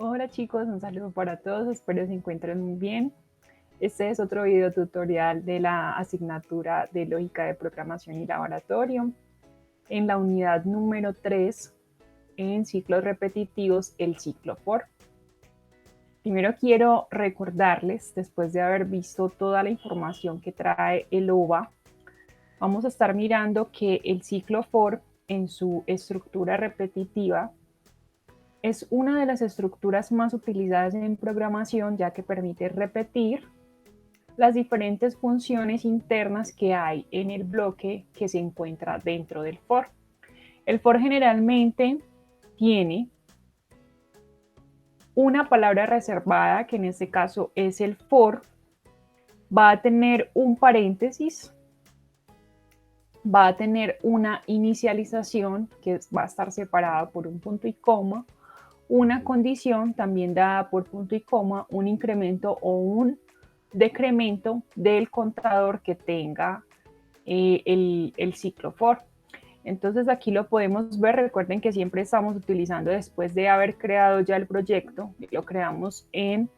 Hola chicos, un saludo para todos, espero se encuentren muy bien. Este es otro video tutorial de la asignatura de Lógica de Programación y Laboratorio. En la unidad número 3, en ciclos repetitivos, el ciclo for. Primero quiero recordarles, después de haber visto toda la información que trae el OVA, vamos a estar mirando que el ciclo for en su estructura repetitiva es una de las estructuras más utilizadas en programación, ya que permite repetir las diferentes funciones internas que hay en el bloque que se encuentra dentro del for. El for generalmente tiene una palabra reservada, que en este caso es el for, va a tener un paréntesis, va a tener una inicialización que va a estar separada por un punto y coma, una condición también dada por punto y coma, un incremento o un decremento del contador que tenga el ciclo for. Entonces aquí lo podemos ver, recuerden que siempre estamos utilizando, después de haber creado ya el proyecto, lo creamos en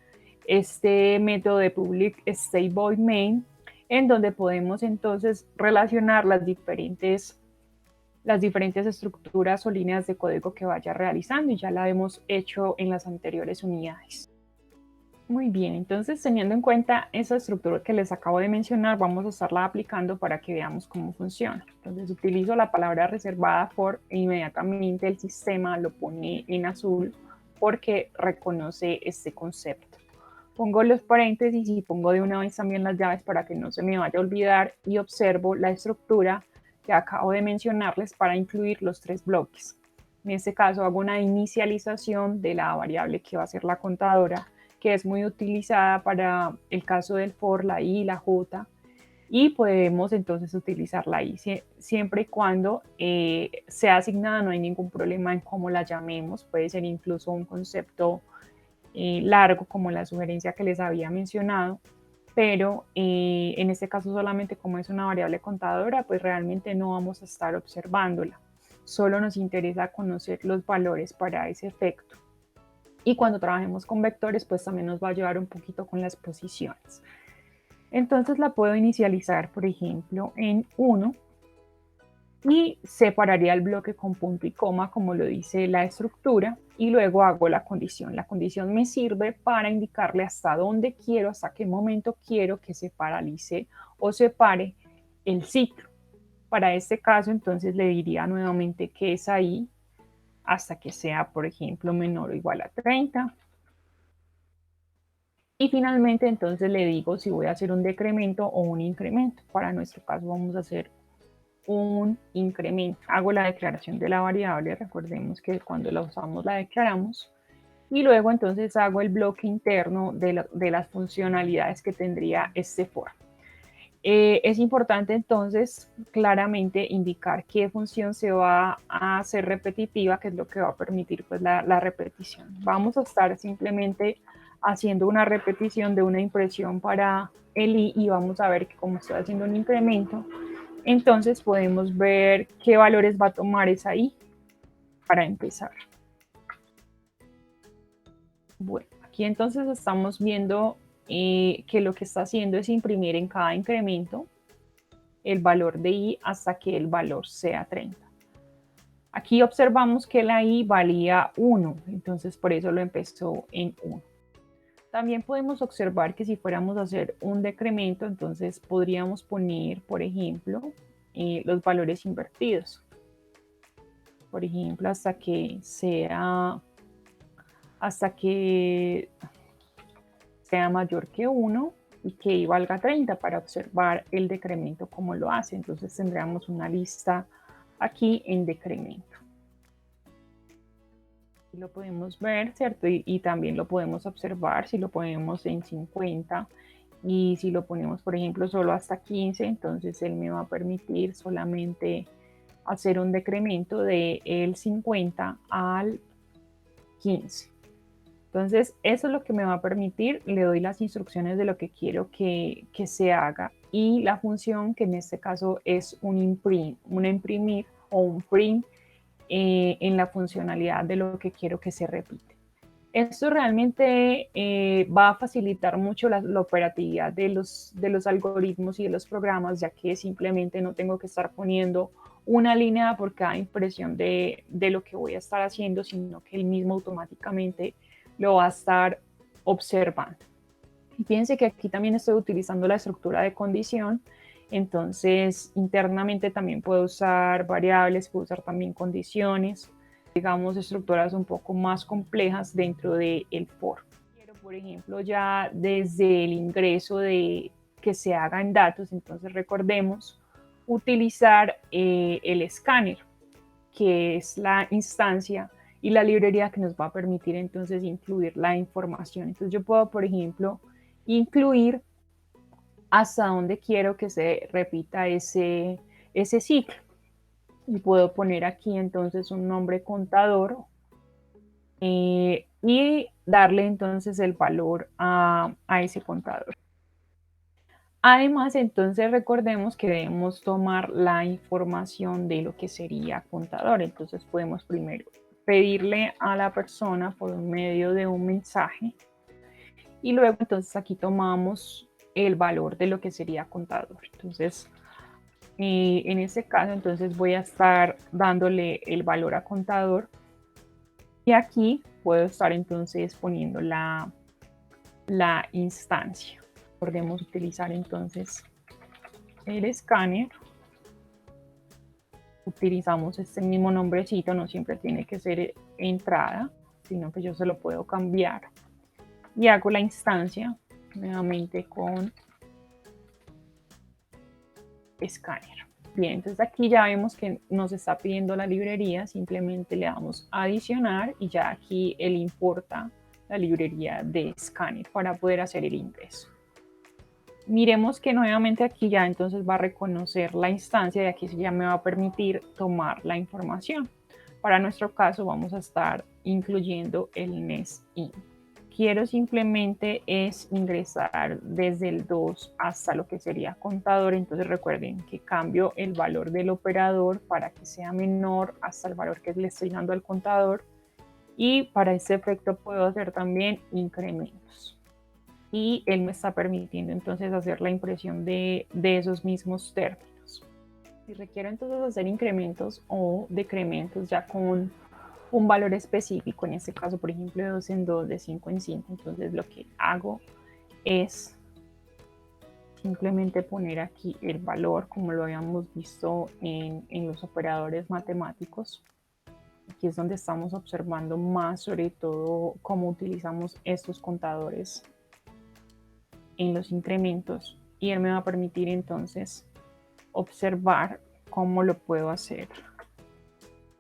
este método de public state void main, en donde podemos entonces relacionar las diferentes estructuras o líneas de código que vaya realizando, y ya la hemos hecho en las anteriores unidades. Muy bien, entonces teniendo en cuenta esa estructura que les acabo de mencionar, vamos a estarla aplicando para que veamos cómo funciona. Entonces utilizo la palabra reservada for e inmediatamente el sistema lo pone en azul porque reconoce este concepto. Pongo los paréntesis y pongo de una vez también las llaves para que no se me vaya a olvidar, y observo la estructura que acabo de mencionarles para incluir los tres bloques. En este caso hago una inicialización de la variable que va a ser la contadora, que es muy utilizada para el caso del for, la i, la j, y podemos entonces utilizar la i siempre y cuando sea asignada. No hay ningún problema en cómo la llamemos, puede ser incluso un concepto largo como la sugerencia que les había mencionado, pero en este caso solamente como es una variable contadora, pues realmente no vamos a estar observándola, solo nos interesa conocer los valores para ese efecto. Y cuando trabajemos con vectores, pues también nos va a ayudar un poquito con las posiciones. Entonces la puedo inicializar, por ejemplo, en 1 y separaría el bloque con punto y coma, como lo dice la estructura, y luego hago la condición. La condición me sirve para indicarle hasta dónde quiero, hasta qué momento quiero que se paralice o se pare el ciclo. Para este caso, entonces le diría nuevamente que es ahí hasta que sea, por ejemplo, menor o igual a 30. Y finalmente, entonces le digo si voy a hacer un decremento o un incremento. Para nuestro caso vamos a hacer un incremento. Hago la declaración de la variable, recordemos que cuando la usamos la declaramos, y luego entonces hago el bloque interno de las funcionalidades que tendría este for. Es importante entonces claramente indicar qué función se va a hacer repetitiva, que es lo que va a permitir pues la repetición. Vamos a estar simplemente haciendo una repetición de una impresión para el i, y vamos a ver que como estoy haciendo un incremento, entonces podemos ver qué valores va a tomar esa i para empezar. Bueno, aquí entonces estamos viendo que lo que está haciendo es imprimir en cada incremento el valor de i hasta que el valor sea 30. Aquí observamos que la i valía 1, entonces por eso lo empezó en 1. También podemos observar que si fuéramos a hacer un decremento, entonces podríamos poner, por ejemplo, los valores invertidos. Por ejemplo, hasta que sea mayor que 1 y que i valga 30 para observar el decremento como lo hace. Entonces tendríamos una lista aquí en decremento. Lo podemos ver, ¿cierto? Y también lo podemos observar si lo ponemos en 50, y si lo ponemos, por ejemplo, solo hasta 15, entonces él me va a permitir solamente hacer un decremento del 50 al 15. Entonces, eso es lo que me va a permitir. Le doy las instrucciones de lo que quiero que se haga, y la función, que en este caso es un imprimir o un print en la funcionalidad de lo que quiero que se repite. Esto realmente va a facilitar mucho la operatividad de los algoritmos y de los programas, ya que simplemente no tengo que estar poniendo una línea por cada impresión de lo que voy a estar haciendo, sino que él mismo automáticamente lo va a estar observando. Y piense que aquí también estoy utilizando la estructura de condición, entonces internamente también puedo usar variables, puedo usar también condiciones, digamos estructuras un poco más complejas dentro del for. Quiero, por ejemplo, ya desde el ingreso de que se haga en datos, entonces recordemos utilizar el escáner, que es la instancia y la librería que nos va a permitir entonces incluir la información. Entonces yo puedo, por ejemplo, incluir hasta dónde quiero que se repita ese ciclo. Y puedo poner aquí entonces un nombre contador y darle entonces el valor a ese contador. Además, entonces recordemos que debemos tomar la información de lo que sería contador. Entonces podemos primero pedirle a la persona por medio de un mensaje y luego entonces aquí tomamos el valor de lo que sería contador. Entonces, en este caso, entonces voy a estar dándole el valor a contador y aquí puedo estar entonces poniendo la instancia. Podemos utilizar entonces el escáner. Utilizamos este mismo nombrecito, no siempre tiene que ser entrada, sino que yo se lo puedo cambiar. Y hago la instancia nuevamente con escáner. Bien, entonces aquí ya vemos que nos está pidiendo la librería, simplemente le damos a adicionar y ya aquí él importa la librería de Scanner para poder hacer el ingreso. Miremos que nuevamente aquí ya entonces va a reconocer la instancia y aquí ya me va a permitir tomar la información. Para nuestro caso vamos a estar incluyendo el NESIN. Quiero simplemente es ingresar desde el 2 hasta lo que sería contador, entonces recuerden que cambio el valor del operador para que sea menor hasta el valor que le estoy dando al contador y para ese efecto puedo hacer también incrementos y él me está permitiendo entonces hacer la impresión de esos mismos términos. Si requiero entonces hacer incrementos o decrementos ya con un valor específico, en este caso, por ejemplo, de 2 en 2, de 5 en 5. Entonces lo que hago es simplemente poner aquí el valor, como lo habíamos visto en los operadores matemáticos. Aquí es donde estamos observando más, sobre todo, cómo utilizamos estos contadores en los incrementos. Y él me va a permitir entonces observar cómo lo puedo hacer.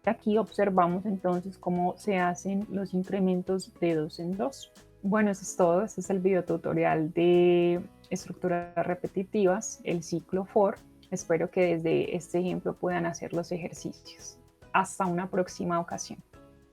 Aquí observamos entonces cómo se hacen los incrementos de 2 en 2. Bueno, eso es todo. Este es el video tutorial de estructuras repetitivas, el ciclo for. Espero que desde este ejemplo puedan hacer los ejercicios. Hasta una próxima ocasión.